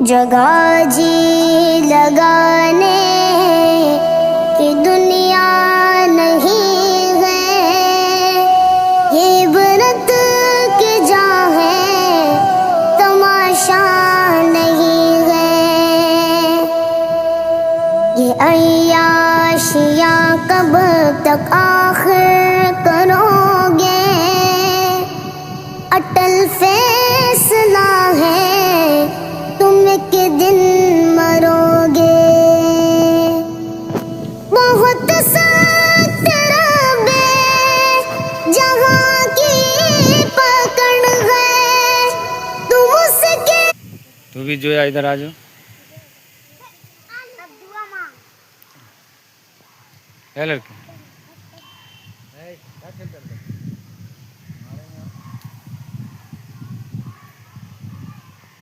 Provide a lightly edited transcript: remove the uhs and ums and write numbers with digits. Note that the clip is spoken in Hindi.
जगह जी लगाने की दुनिया नहीं है, ये इबरत की जगह है, तमाशा नहीं है। ये अय्याशियाँ कब तक आखिर करोगे, अटल फैसला है तुम एक दिन मरोगे। बहुत सख्त रबे जहाँ की पकड़ है, तुम उसके तू भी जोया इधर आ जाओ। है लड़की